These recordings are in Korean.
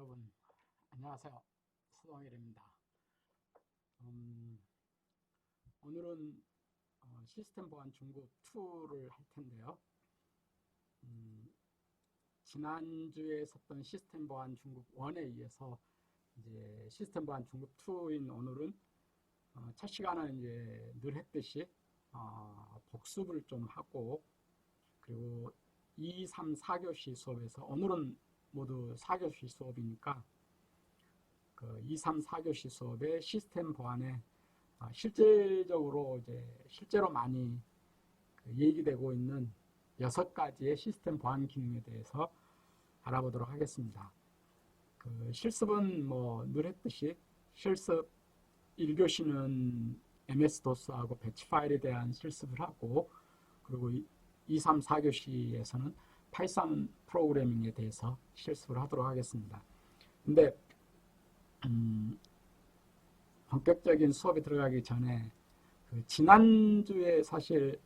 여러분 안녕하세요. 수동일입니다. 오늘은 시스템 보안 중급 2를 할 텐데요. 지난주에 있었던 시스템 보안 중급 1에 이어서 이제 시스템 보안 중급 2인 오늘은 첫 시간은 이제 늘 했듯이 복습을 좀 하고, 그리고 2, 3, 4교시 수업에서 오늘은 모두 4교시 수업이니까 그 2, 3, 4교시 수업의 시스템 보안에 실제로 많이 얘기되고 있는 6가지의 시스템 보안 기능에 대해서 알아보도록 하겠습니다. 그 실습은 늘 했듯이 실습 1교시는 MS-DOS하고 배치 파일에 대한 실습을 하고, 그리고 2, 3, 4교시에서는 파이썬 프로그래밍에 대해서 실습을 하도록 하겠습니다. 근데 본격적인 수업에 들어가기 전에 지난주에 사실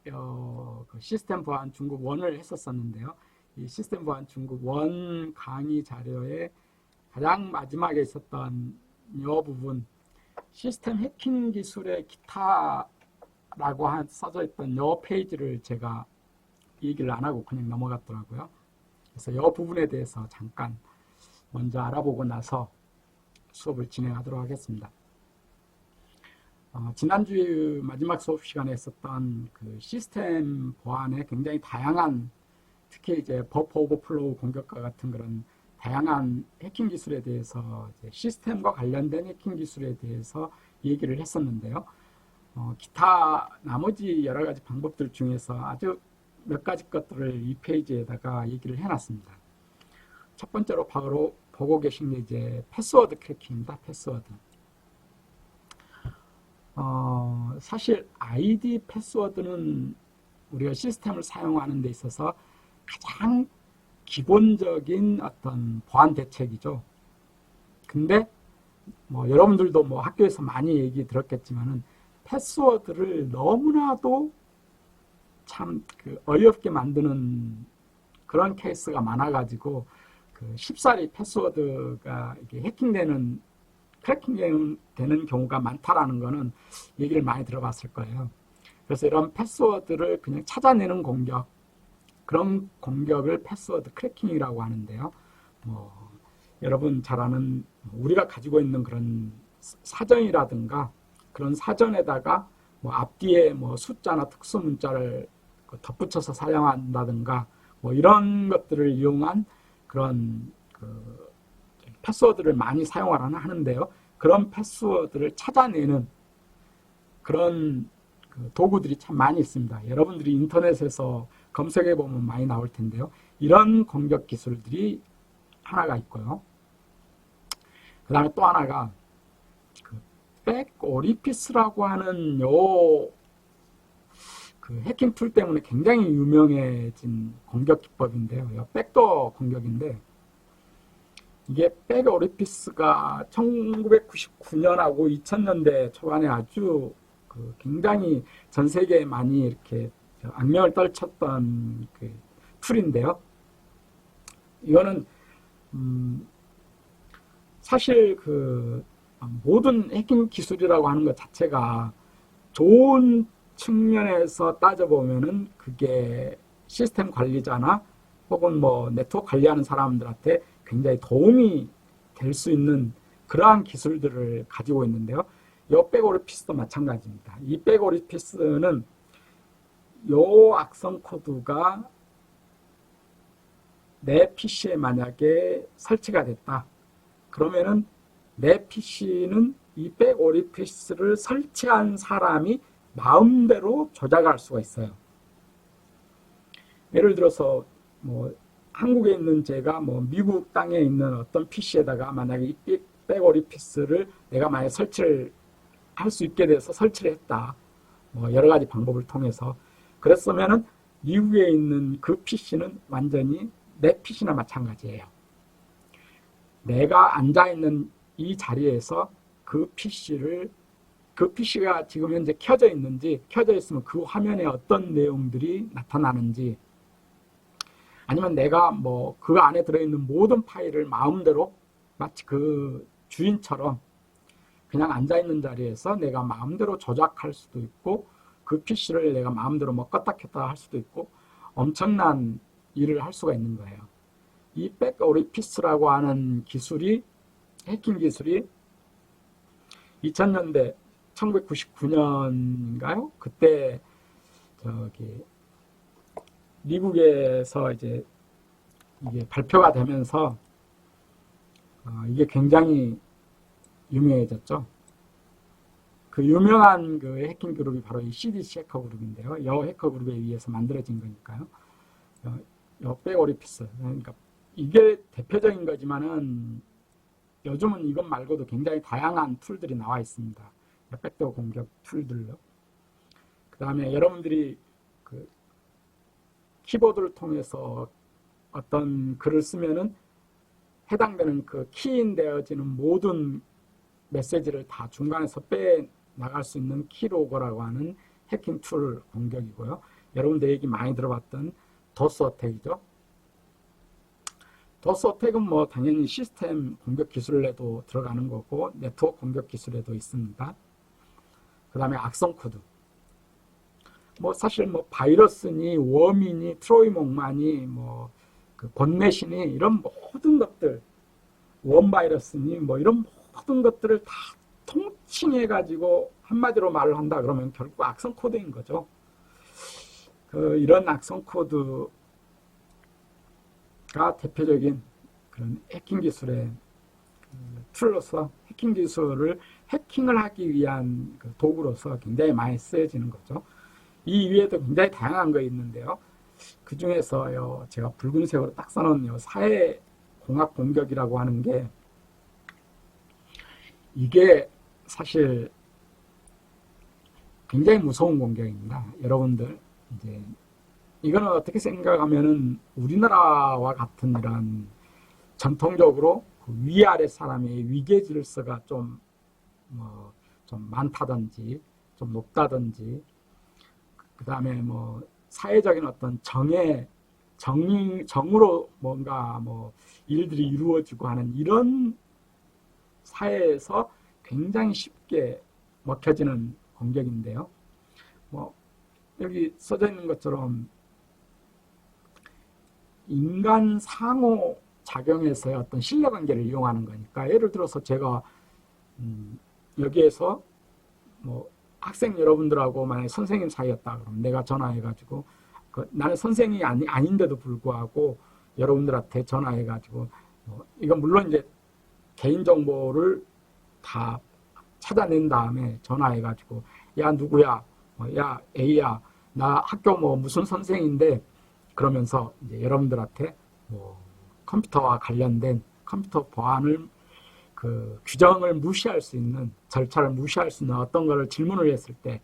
그 시스템 보안 중급 1을 했었는데요. 이 시스템 보안 중급 1 강의 자료에 가장 마지막에 있었던 이 부분, 시스템 해킹 기술의 기타라고 써져 있던 이 페이지를 제가 얘기를 안 하고 그냥 넘어갔더라고요. 그래서 이 부분에 대해서 잠깐 먼저 알아보고 나서 수업을 진행하도록 하겠습니다. 지난주 마지막 수업 시간에 했었던 그 시스템 보안의 굉장히 다양한, 특히 이제 버퍼 오버플로우 공격과 같은 그런 다양한 해킹 기술에 대해서, 이제 시스템과 관련된 해킹 기술에 대해서 얘기를 했었는데요. 기타 나머지 여러 가지 방법들 중에서 아주 몇 가지 것들을 이 페이지에다가 얘기를 해놨습니다. 첫 번째로 바로 보고 계신 게 이제 패스워드 크래킹입니다. 패스워드. 사실 아이디 패스워드는 우리가 시스템을 사용하는 데 있어서 가장 기본적인 어떤 보안 대책이죠. 근데 여러분들도 학교에서 많이 얘기 들었겠지만은 패스워드를 너무나도 참 어이없게 만드는 그런 케이스가 많아가지고 쉽사리 패스워드가 이렇게 크래킹되는 경우가 많다라는 거는 얘기를 많이 들어봤을 거예요. 그래서 이런 패스워드를 그냥 찾아내는 공격, 그런 공격을 패스워드 크래킹이라고 하는데요. 여러분 잘 아는 우리가 가지고 있는 그런 사전이라든가 그런 사전에다가 앞뒤에 숫자나 특수 문자를 덧붙여서 사용한다든가 이런 것들을 이용한 그런 패스워드를 많이 하는데요. 그런 패스워드를 찾아내는 그런 도구들이 참 많이 있습니다. 여러분들이 인터넷에서 검색해 보면 많이 나올 텐데요. 이런 공격 기술들이 하나가 있고요. 그 다음에 또 하나가 백오리피스라고 하는 해킹 툴 때문에 굉장히 유명해진 공격 기법인데요. 백도어 공격인데, 이게 백오리피스가 1999년하고 2000년대 초반에 아주 굉장히 전 세계에 많이 이렇게 악명을 떨쳤던 툴인데요. 이거는 사실 모든 해킹 기술이라고 하는 것 자체가 좋은 측면에서 따져보면은 그게 시스템 관리자나 혹은 네트워크 관리하는 사람들한테 굉장히 도움이 될 수 있는 그러한 기술들을 가지고 있는데요. 이 백오리피스도 마찬가지입니다. 이 백오리피스는 이 악성 코드가 내 PC에 만약에 설치가 됐다. 그러면은 내 PC는 이 백오리피스를 설치한 사람이 마음대로 조작할 수가 있어요. 예를 들어서 한국에 있는 제가 미국 땅에 있는 어떤 PC에다가 만약에 이 백오리피스를 내가 만약에 설치를 할 수 있게 돼서 설치를 했다. 여러 가지 방법을 통해서 그랬으면은 미국에 있는 그 PC는 완전히 내 PC나 마찬가지예요. 내가 앉아있는 이 자리에서 그 PC가 지금 현재 켜져 있는지, 켜져 있으면 그 화면에 어떤 내용들이 나타나는지, 아니면 내가 뭐 그 안에 들어있는 모든 파일을 마음대로 마치 그 주인처럼 그냥 앉아있는 자리에서 내가 마음대로 조작할 수도 있고 그 PC를 내가 마음대로 뭐 껐다 켰다 할 수도 있고 엄청난 일을 할 수가 있는 거예요. 이 백오리피스라고 하는 기술이 해킹 기술이 2000년대 1999년인가요? 그때 저기 미국에서 이제 이게 발표가 되면서 이게 굉장히 유명해졌죠. 그 유명한 그 해킹 그룹이 바로 이 CDC 해커 그룹인데요. 이 해커 그룹에 의해서 만들어진 거니까요. 이 백오리피스. 그러니까 이게 대표적인 거지만은 요즘은 이것 말고도 굉장히 다양한 툴들이 나와 있습니다. 백도어 공격 툴들로. 그 다음에 여러분들이 그 키보드를 통해서 어떤 글을 쓰면은 해당되는 그 키인되어지는 모든 메시지를 다 중간에서 빼 나갈 수 있는 키로거라고 하는 해킹 툴 공격이고요. 여러분들 얘기 많이 들어봤던 도스 어택이죠. 도스 어택은 뭐 당연히 시스템 공격 기술에도 들어가는 거고 네트워크 공격 기술에도 있습니다. 그 다음에 악성 코드. 뭐 사실 뭐 바이러스니 웜이니 트로이몽마니 뭐 그 본넷이니 이런 모든 것들 웜 바이러스니 뭐 이런 모든 것들을 다 통칭해 가지고 한마디로 말을 한다 그러면 결국 악성 코드인 거죠. 이런 악성 코드가 대표적인 그런 해킹 기술의 툴로서 해킹 기술을 해킹을 하기 위한 그 도구로서 굉장히 많이 쓰여지는 거죠. 이 위에도 굉장히 다양한 거 있는데요. 그 중에서요, 제가 붉은색으로 딱 써놓은 사회공학 공격이라고 하는 게 이게 사실 굉장히 무서운 공격입니다. 여러분들 이제 이거는 어떻게 생각하면은 우리나라와 같은 이런 전통적으로 그 위아래 사람의 위계 질서가 좀 많다든지 좀 높다든지 그 다음에 뭐 사회적인 어떤 정으로 뭔가 뭐 일들이 이루어지고 하는 이런 사회에서 굉장히 쉽게 먹혀지는 공격인데요. 뭐 여기 써져 있는 것처럼 인간 상호 작용에서의 어떤 신뢰관계를 이용하는 거니까 예를 들어서 제가 여기에서 뭐 학생 여러분들하고 만약에 선생님 사이였다 그러면 내가 전화해가지고 나는 선생님이 아닌데도 불구하고 여러분들한테 전화해가지고 이건 물론 이제 개인정보를 다 찾아낸 다음에 전화해가지고 야 누구야 야 A야 나 학교 뭐 무슨 선생인데 그러면서 이제 여러분들한테 뭐 컴퓨터와 관련된 컴퓨터 보안을 그 규정을 무시할 수 있는 절차를 무시할 수 있는 어떤 거를 질문을 했을 때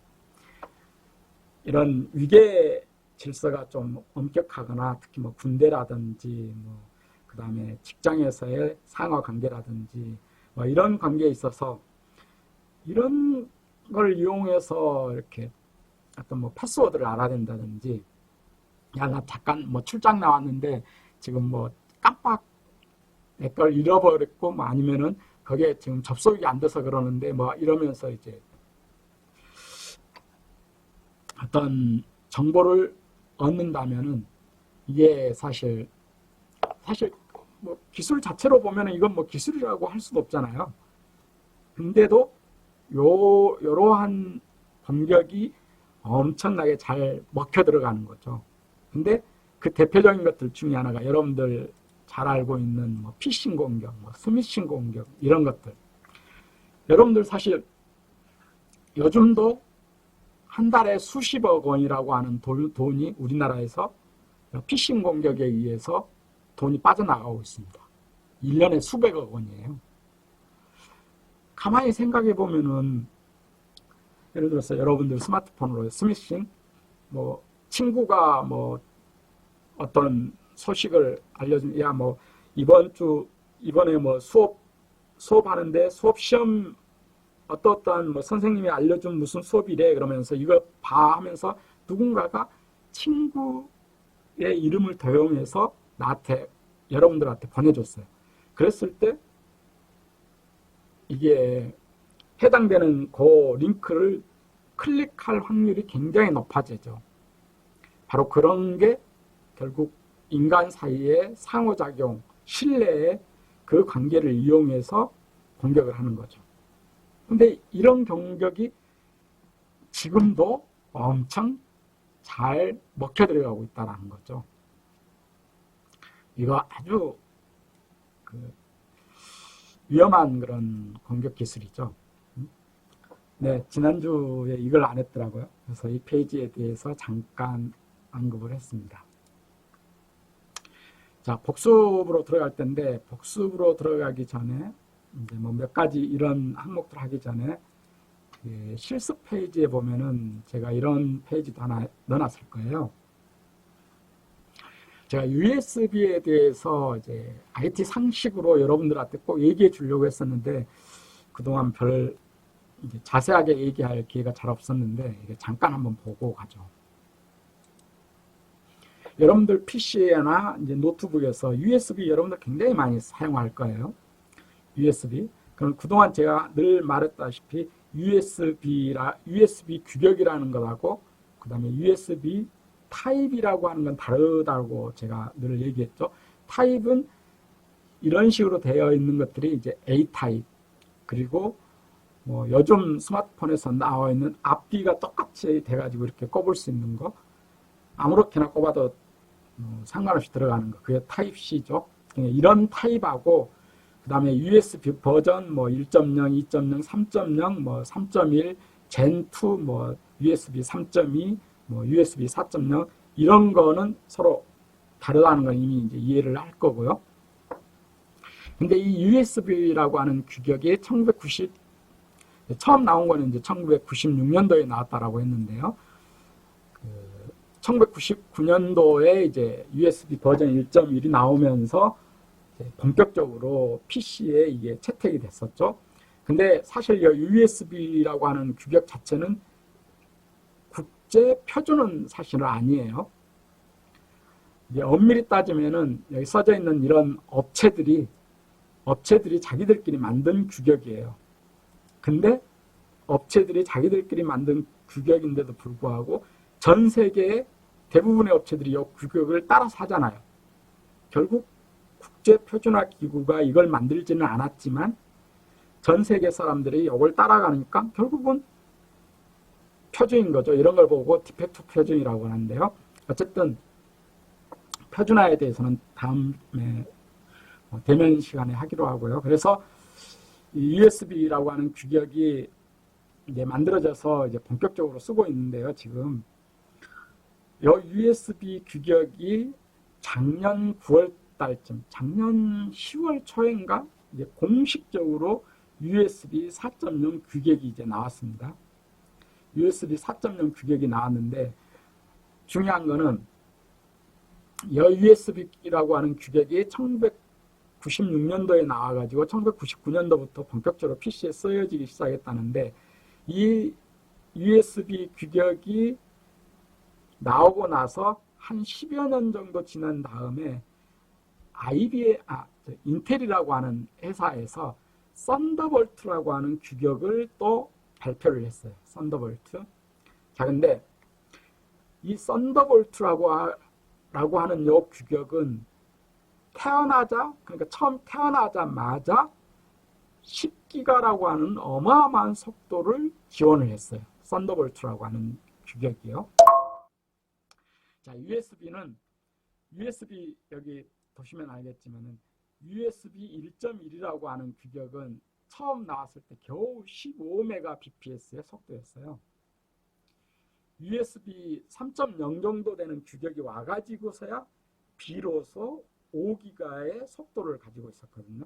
이런 위계 질서가 좀 엄격하거나 특히 뭐 군대라든지 뭐 그다음에 직장에서의 상하 관계라든지 뭐 이런 관계에 있어서 이런 걸 이용해서 이렇게 어떤 뭐 패스워드를 알아야 된다든지 야 나 잠깐 뭐 출장 나왔는데 지금 뭐 깜빡 내 걸 잃어버렸고 뭐 아니면은 거기에 지금 접속이 안 돼서 그러는데 뭐 이러면서 이제 어떤 정보를 얻는다면은 이게 사실 뭐 기술 자체로 보면은 이건 뭐 기술이라고 할 수도 없잖아요. 근데도 요러한 공격이 엄청나게 잘 먹혀 들어가는 거죠. 근데 그 대표적인 것들 중에 하나가 여러분들 잘 알고 있는 뭐 피싱 공격, 뭐 스미싱 공격 이런 것들. 여러분들 사실 요즘도 한 달에 수십억 원이라고 하는 돈이 우리나라에서 피싱 공격에 의해서 돈이 빠져나가고 있습니다. 1년에 수백억 원이에요. 가만히 생각해 보면은 예를 들어서 여러분들 스마트폰으로 스미싱 뭐 친구가 뭐 어떤 소식을 알려주면 야 뭐 이번에 뭐 수업하는데 수업 시험 어떠한 뭐 선생님이 알려준 무슨 수업이래 그러면서 이거 봐 하면서 누군가가 친구의 이름을 도용해서 나한테 여러분들한테 보내줬어요. 그랬을 때 이게 해당되는 그 링크를 클릭할 확률이 굉장히 높아지죠. 바로 그런 게 결국 인간 사이의 상호작용, 신뢰의 그 관계를 이용해서 공격을 하는 거죠. 근데 이런 공격이 지금도 엄청 잘 먹혀 들어가고 있다는 거죠. 이거 아주 위험한 그런 공격 기술이죠. 네, 지난주에 이걸 안 했더라고요. 그래서 이 페이지에 대해서 잠깐 언급을 했습니다. 자, 복습으로 들어갈 텐데, 복습으로 들어가기 전에 이제 뭐 몇 가지 이런 항목들 하기 전에 실습 페이지에 보면은 제가 이런 페이지도 하나 넣어놨을 거예요. 제가 USB에 대해서 이제 IT 상식으로 여러분들한테 꼭 얘기해 주려고 했었는데 그동안 별 이제 자세하게 얘기할 기회가 잘 없었는데 이게 잠깐 한번 보고 가죠. 여러분들 PC나 이제 노트북에서 USB 여러분들 굉장히 많이 사용할 거예요. USB. 그럼 그동안 제가 늘 말했다시피 USB 규격이라는 것하고 그 다음에 USB 타입이라고 하는 건 다르다고 제가 늘 얘기했죠. 타입은 이런 식으로 되어 있는 것들이 이제 A 타입, 그리고 뭐 요즘 스마트폰에서 나와 있는 앞뒤가 똑같이 돼가지고 이렇게 꼽을 수 있는 거, 아무렇게나 꼽아도 상관없이 들어가는 거, 그게 타입 C죠. 이런 타입하고 그 다음에 USB 버전 뭐 1.0, 2.0, 3.0, 뭐 3.1, 젠2, 뭐 USB 3.2, 뭐 USB 4.0 이런 거는 서로 다르다는 건 이미 이제 이해를 할 거고요. 근데 이 USB라고 하는 규격이 처음 나온 거는 이제 1996년도에 나왔다라고 했는데요. 1999년도에 이제 USB 버전 1.1이 나오면서 본격적으로 PC에 이게 채택이 됐었죠. 근데 사실 이 USB라고 하는 규격 자체는 국제 표준은 사실은 아니에요. 이제 엄밀히 따지면은 여기 써져 있는 이런 업체들이 자기들끼리 만든 규격이에요. 근데 업체들이 자기들끼리 만든 규격인데도 불구하고 전 세계의 대부분의 업체들이 이 규격을 따라서 하잖아요. 결국 국제표준화기구가 이걸 만들지는 않았지만 전 세계 사람들이 이걸 따라가니까 결국은 표준인 거죠. 이런 걸 보고 디팩트 표준이라고 하는데요. 어쨌든 표준화에 대해서는 다음에 대면 시간에 하기로 하고요. 그래서 이 USB라고 하는 규격이 이제 만들어져서 이제 본격적으로 쓰고 있는데요. 지금 이 USB 규격이 작년 9월 달쯤, 작년 10월 초인가 이제 공식적으로 USB 4.0 규격이 이제 나왔습니다. USB 4.0 규격이 나왔는데 중요한 거는 이 USB라고 하는 규격이 1996년도에 나와가지고 1999년도부터 본격적으로 PC에 쓰여지기 시작했다는데 이 USB 규격이 나오고 나서 한 10여 년 정도 지난 다음에 인텔이라고 하는 회사에서 썬더볼트라고 하는 규격을 또 발표를 했어요. 썬더볼트. 자, 근데 이 썬더볼트라고 하는 요 규격은 그러니까 처음 태어나자마자 10기가라고 하는 어마어마한 속도를 지원을 했어요. 썬더볼트라고 하는 규격이요. 자, USB 여기 보시면 알겠지만은 USB 1.1이라고 하는 규격은 처음 나왔을 때 겨우 15Mbps의 속도였어요. USB 3.0 정도 되는 규격이 와가지고서야 비로소 5기가의 속도를 가지고 있었거든요.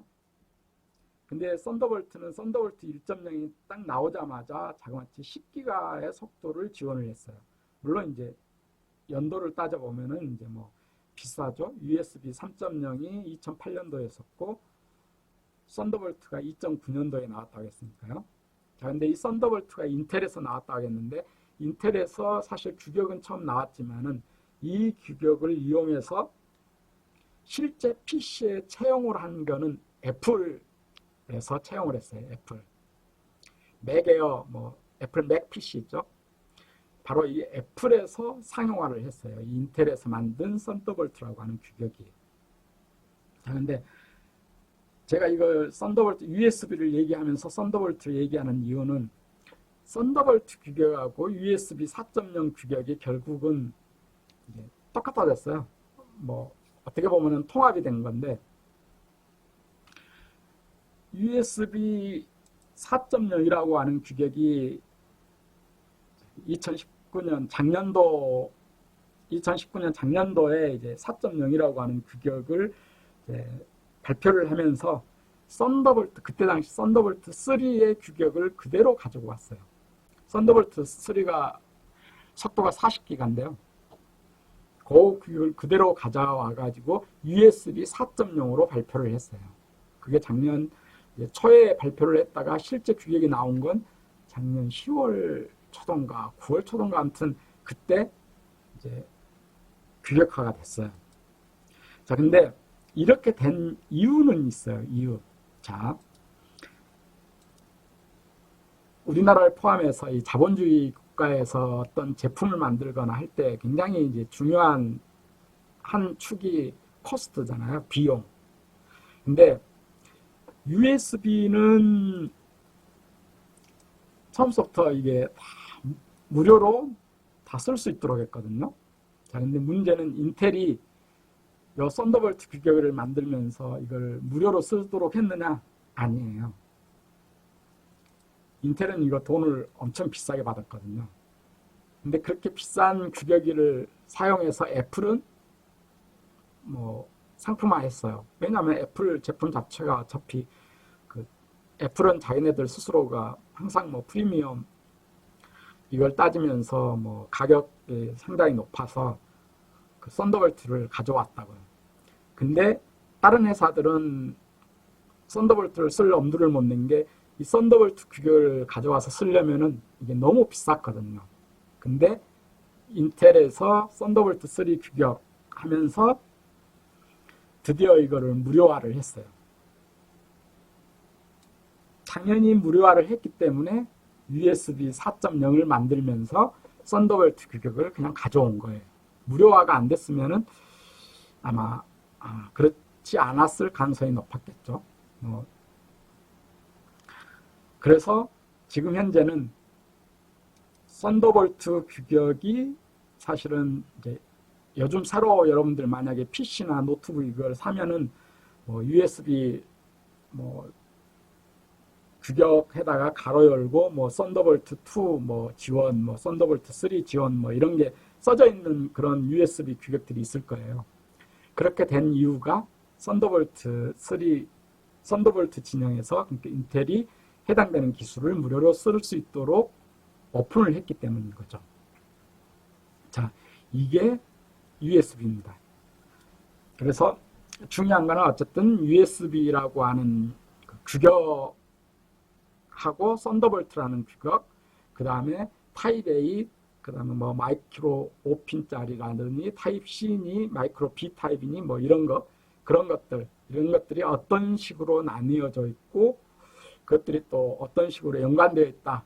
근데 썬더볼트는 썬더볼트 1.0이 딱 나오자마자 자그마치 10기가의 속도를 지원을 했어요. 물론 이제 연도를 따져보면은 이제 뭐 비싸죠. USB 3.0이 2008년도였었고 썬더볼트가 2009년도에 나왔다고 했으니까요. 자, 근데 이 썬더볼트가 인텔에서 나왔다고 했는데 인텔에서 사실 규격은 처음 나왔지만은 이 규격을 이용해서 실제 PC에 채용을 한 거는 애플에서 채용을 했어요. 애플. 맥에어, 뭐 애플 맥 PC 있죠. 바로 이 애플에서 상용화를 했어요. 이 인텔에서 만든 썬더볼트라고 하는 규격이. 자, 근데 제가 이걸 썬더볼트 USB를 얘기하면서 썬더볼트를 얘기하는 이유는 썬더볼트 규격하고 USB 4.0 규격이 결국은 이제 똑같아졌어요. 뭐 어떻게 보면은 통합이 된 건데 USB 4.0이라고 하는 규격이 2019년 작년도에 이제 4.0이라고 하는 규격을 이제 발표를 하면서 그때 당시 썬더볼트 3의 규격을 그대로 가지고 왔어요. 썬더볼트 3가 속도가 40기가인데요. 그 규격을 그대로 가져와 가지고 USB 4.0으로 발표를 했어요. 그게 작년 초에 발표를 했다가 실제 규격이 나온 건 작년 10월 초던가 9월 초던가 아무튼 그때 이제 규격화가 됐어요. 자, 근데 이렇게 된 이유는 있어요. 이유. 자, 우리나라를 포함해서 이 자본주의 국가에서 어떤 제품을 만들거나 할 때 굉장히 이제 중요한 한 축이 코스트잖아요. 비용. 근데 USB는 처음부터 이게 다 무료로 다 쓸 수 있도록 했거든요. 자, 근데 문제는 인텔이 이 썬더볼트 규격을 만들면서 이걸 무료로 쓰도록 했느냐? 아니에요. 인텔은 이거 돈을 엄청 비싸게 받았거든요. 근데 그렇게 비싼 규격을 사용해서 애플은 뭐 상품화했어요. 왜냐하면 애플 제품 자체가 어차피 애플은 자기네들 스스로가 항상 뭐 프리미엄 이걸 따지면서 뭐 가격이 상당히 높아서 그 썬더볼트를 가져왔다고요. 근데 다른 회사들은 썬더볼트를 쓸 엄두를 못 낸 게 이 썬더볼트 규격을 가져와서 쓰려면은 이게 너무 비쌌거든요. 근데 인텔에서 썬더볼트 3 규격 하면서 드디어 이거를 무료화를 했어요. 당연히 무료화를 했기 때문에 USB 4.0을 만들면서 썬더볼트 규격을 그냥 가져온 거예요. 무료화가 안 됐으면은 아마 그렇지 않았을 가능성이 높았겠죠. 그래서 지금 현재는 썬더볼트 규격이 사실은 이제 요즘 새로 여러분들 만약에 PC나 노트북 이걸 사면은 뭐 USB 뭐 규격에다가 가로 열고 뭐 썬더볼트 2 뭐 지원, 뭐 썬더볼트 3 지원 뭐 이런 게 써져 있는 그런 USB 규격들이 있을 거예요. 그렇게 된 이유가 썬더볼트 진영에서 그러니까 인텔이 해당되는 기술을 무료로 쓸 수 있도록 오픈을 했기 때문인 거죠. 자, 이게 USB입니다. 그래서 중요한 거는 어쨌든 USB라고 하는 규격하고 썬더볼트라는 규격, 그 다음에 타입 A, 그 다음에 뭐 마이크로 5핀짜리라느니 타입 C니 마이크로 B 타입이니 뭐 이런 이런 것들이 어떤 식으로 나뉘어져 있고 그것들이 또 어떤 식으로 연관되어 있다.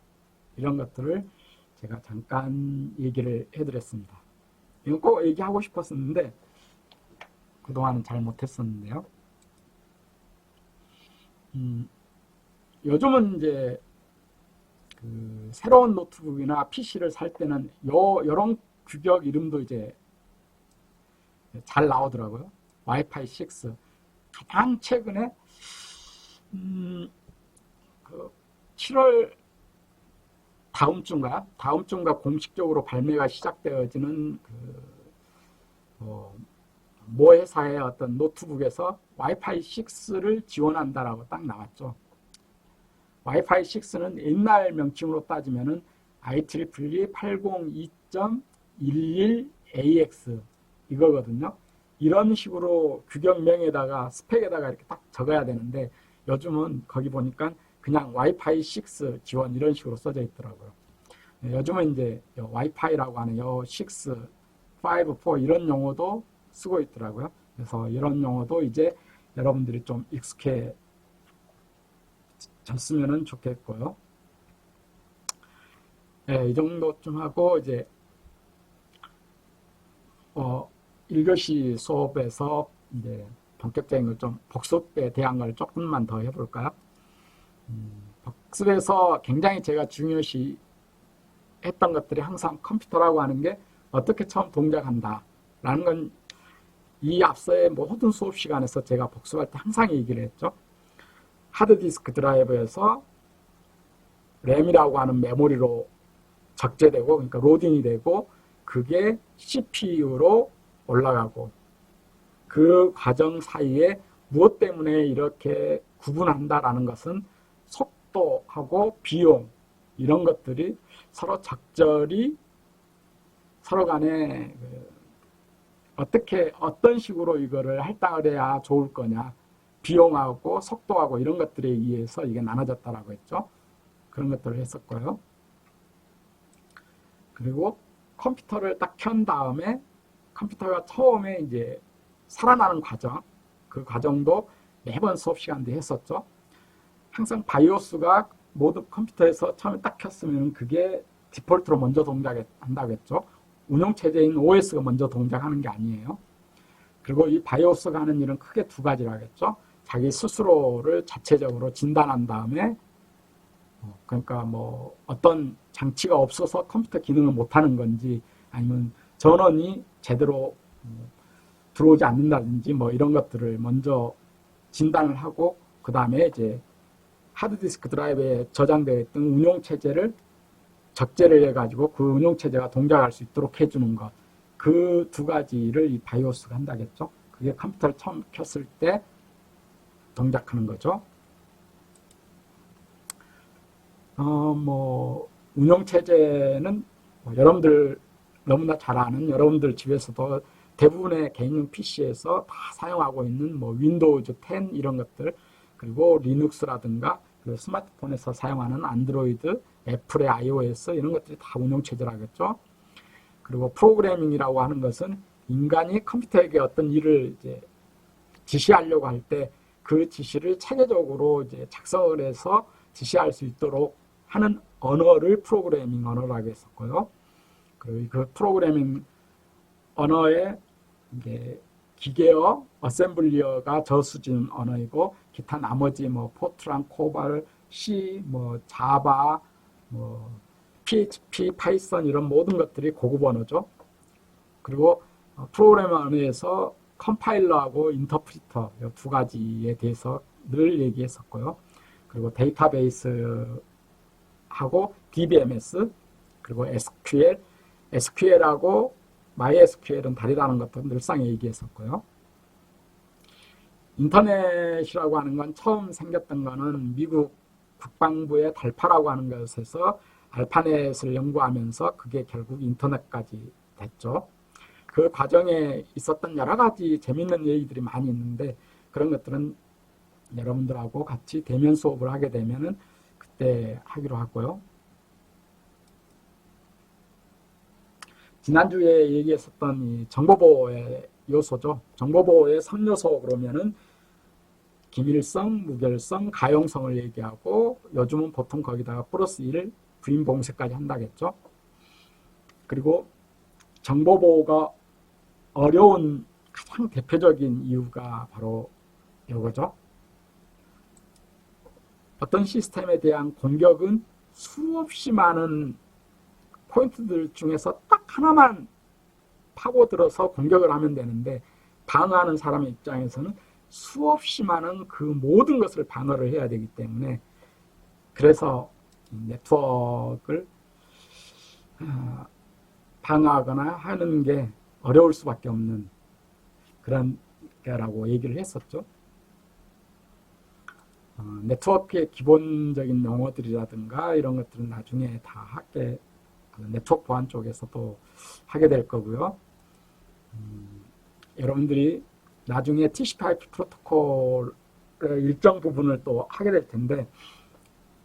이런 것들을 제가 잠깐 얘기를 해드렸습니다. 이건 꼭 얘기하고 싶었었는데 그동안은 잘 못했었는데요. 요즘은 이제 새로운 노트북이나 PC를 살 때는 요런 규격 이름도 이제 잘 나오더라고요. 와이파이 6. 가장 최근에 7월 다음 주인가 공식적으로 발매가 시작되어지는 모 회사의 어떤 노트북에서 와이파이 6를 지원한다라고 딱 나왔죠. 와이파이 6는 옛날 명칭으로 따지면은 IEEE 802.11ax 이거거든요. 이런 식으로 규격명에다가 스펙에다가 이렇게 딱 적어야 되는데 요즘은 거기 보니까 그냥 와이파이 6 지원 이런 식으로 써져 있더라고요. 요즘은 이제 와이파이라고 하는 6, 5, 4 이런 용어도 쓰고 있더라고요. 그래서 이런 용어도 이제 여러분들이 좀 익숙해졌으면 좋겠고요. 네, 이 정도쯤 하고 이제 1교시 수업에서 이제 본격적인 걸 좀 복습에 대한 걸 조금만 더 해볼까요? 복습에서 굉장히 제가 중요시 했던 것들이 항상 컴퓨터라고 하는 게 어떻게 처음 동작한다 라는 건 이 앞서의 모든 수업 시간에서 제가 복습할 때 항상 얘기를 했죠. 하드디스크 드라이브에서 램이라고 하는 메모리로 적재되고, 그러니까 로딩이 되고, 그게 CPU로 올라가고, 그 과정 사이에 무엇 때문에 이렇게 구분한다라는 것은 속도하고 비용, 이런 것들이 서로 적절히 서로 간에 어떤 식으로 이거를 할당을 해야 좋을 거냐, 비용하고 속도하고 이런 것들에 의해서 이게 나눠졌다라고 했죠. 그런 것들을 했었고요. 그리고 컴퓨터를 딱 켠 다음에 컴퓨터가 처음에 이제 살아나는 과정, 그 과정도 매번 수업 시간도 했었죠. 항상 바이오스가 모든 컴퓨터에서 처음에 딱 켰으면 그게 디폴트로 먼저 동작한다고 했죠. 운영체제인 OS가 먼저 동작하는 게 아니에요. 그리고 이 바이오스가 하는 일은 크게 두 가지라고 했죠. 자기 스스로를 자체적으로 진단한 다음에 그러니까 뭐 어떤 장치가 없어서 컴퓨터 기능을 못하는 건지 아니면 전원이 제대로 들어오지 않는다든지 뭐 이런 것들을 먼저 진단을 하고 그 다음에 이제 하드디스크 드라이브에 저장되어 있던 운용체제를 적재를 해가지고 그 운용체제가 동작할 수 있도록 해주는 것, 그 두 가지를 이 바이오스가 한다겠죠. 그게 컴퓨터를 처음 켰을 때 동작하는 거죠. 운영체제는 여러분들 너무나 잘 아는, 여러분들 집에서도 대부분의 개인용 PC에서 다 사용하고 있는 윈도우즈 10 이런 것들, 그리고 리눅스라든가 그리고 스마트폰에서 사용하는 안드로이드, 애플의 iOS 이런 것들이 다 운영체제라겠죠. 그리고 프로그래밍이라고 하는 것은 인간이 컴퓨터에게 어떤 일을 이제 지시하려고 할 때 그 지시를 체계적으로 이제 작성을 해서 지시할 수 있도록 하는 언어를 프로그래밍 언어라고 했었고요. 그리고 그 프로그래밍 언어의 이제 기계어, 어셈블리어가 저수진 언어이고 기타 나머지 포트란, 코발, C, 자바, PHP, 파이썬 이런 모든 것들이 고급 언어죠. 그리고 프로그래밍 언어에서 컴파일러하고 인터프리터 이 두 가지에 대해서 늘 얘기했었고요. 그리고 데이터베이스하고 DBMS, 그리고 SQL, SQL하고 MySQL은 다르다는 것도 늘상 얘기했었고요. 인터넷이라고 하는 건 처음 생겼던 거는 미국 국방부의 달파라고 하는 것에서 알파넷을 연구하면서 그게 결국 인터넷까지 됐죠. 그 과정에 있었던 여러 가지 재밌는 얘기들이 많이 있는데 그런 것들은 여러분들하고 같이 대면 수업을 하게 되면은 그때 하기로 하고요. 지난주에 얘기했었던 이 정보보호의 요소죠. 정보보호의 3요소 그러면은 기밀성, 무결성, 가용성을 얘기하고 요즘은 보통 거기다가 플러스 1, 부인 봉쇄까지 한다겠죠. 그리고 정보보호가 어려운 가장 대표적인 이유가 바로 이거죠. 어떤 시스템에 대한 공격은 수없이 많은 포인트들 중에서 딱 하나만 파고들어서 공격을 하면 되는데 방어하는 사람의 입장에서는 수없이 많은 그 모든 것을 방어를 해야 되기 때문에 그래서 네트워크를 방어하거나 하는 게 어려울 수밖에 없는 그런 거라고 얘기를 했었죠. 네트워크의 기본적인 용어들이라든가 이런 것들은 나중에 다 학계 네트워크 보안 쪽에서도 하게 될 거고요. 여러분들이 나중에 TCP/IP 프로토콜의 일정 부분을 또 하게 될 텐데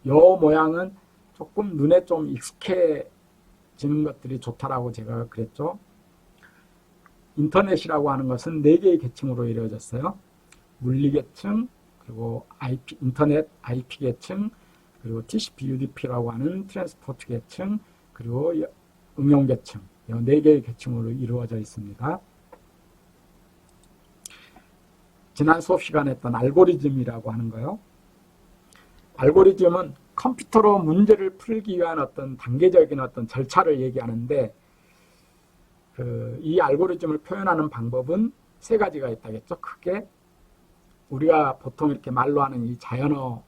이 모양은 조금 눈에 좀 익숙해지는 것들이 좋다라고 제가 그랬죠. 인터넷이라고 하는 것은 4개의 계층으로 이루어졌어요. 물리 계층, 그리고 인터넷 IP 계층, 그리고 TCP UDP라고 하는 트랜스포트 계층, 그리고 응용 계층, 이 4개의 계층으로 이루어져 있습니다. 지난 수업 시간에 했던 알고리즘이라고 하는 거요. 알고리즘은 컴퓨터로 문제를 풀기 위한 어떤 단계적인 어떤 절차를 얘기하는데, 이 알고리즘을 표현하는 방법은 3가지가 있다겠죠. 크게 우리가 보통 이렇게 말로 하는 이 자연어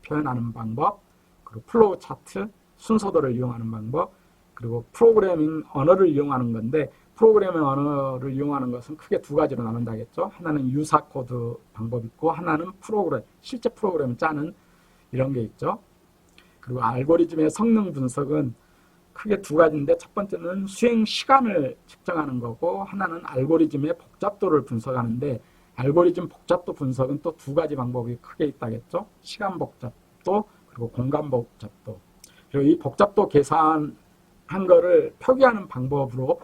표현하는 방법, 그리고 플로우 차트, 순서도를 이용하는 방법, 그리고 프로그래밍 언어를 이용하는 건데, 프로그래밍 언어를 이용하는 것은 크게 2가지로 나눈다겠죠. 하나는 유사 코드 방법이 있고, 하나는 실제 프로그램을 짜는 이런 게 있죠. 그리고 알고리즘의 성능 분석은 크게 2가지인데, 첫 번째는 수행 시간을 측정하는 거고, 하나는 알고리즘의 복잡도를 분석하는데, 알고리즘 복잡도 분석은 또 2가지 방법이 크게 있다겠죠. 시간 복잡도, 그리고 공간 복잡도. 그리고 이 복잡도 계산한 거를 표기하는 방법으로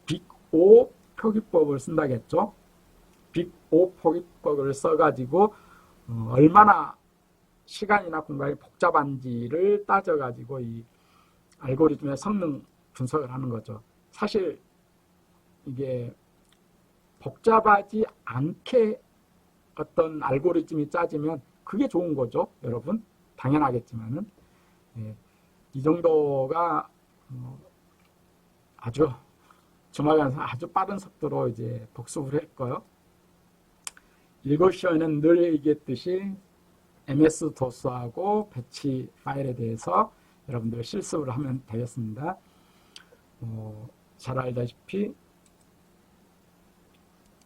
빅5 표기법을 쓴다겠죠. 빅5 표기법을 써가지고 얼마나 시간이나 공간이 복잡한지를 따져가지고 이 알고리즘의 성능 분석을 하는 거죠. 사실 이게 복잡하지 않게 어떤 알고리즘이 짜지면 그게 좋은 거죠, 여러분. 당연하겠지만은. 예, 이 정도가 아주 조만간 아주 빠른 속도로 이제 복습을 했고요. 읽을 시간에는 늘 얘기했듯이 MS 도스하고 배치 파일에 대해서 여러분들 실습을 하면 되겠습니다. 잘 알다시피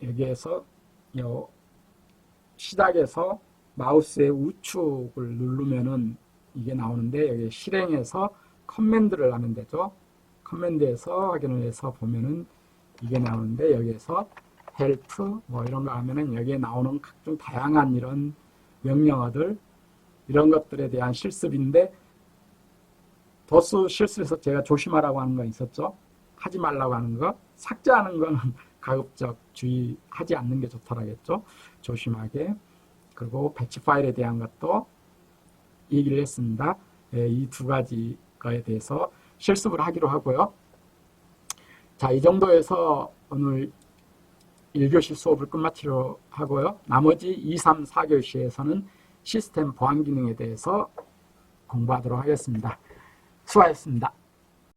여기에서 시작에서 마우스의 우측을 누르면은 이게 나오는데, 여기 실행해서 커맨드를 하면 되죠. 커맨드에서 확인을 해서 보면은 이게 나오는데, 여기에서 헬프 뭐 이런 거 하면은 여기에 나오는 각종 다양한 이런 명령어들, 이런 것들에 대한 실습인데, 도스 실습에서 제가 조심하라고 하는 거 있었죠. 하지 말라고 하는 거, 삭제하는 거는 가급적 주의하지 않는 게 좋더라겠죠. 조심하게. 그리고 배치 파일에 대한 것도 얘기를 했습니다. 이 2가지 거에 대해서 실습을 하기로 하고요. 자, 이 정도에서 오늘 1교시 수업을 끝마치려 하고요. 나머지 2, 3, 4교시에서는 시스템 보안 기능에 대해서 공부하도록 하겠습니다. 수고하셨습니다.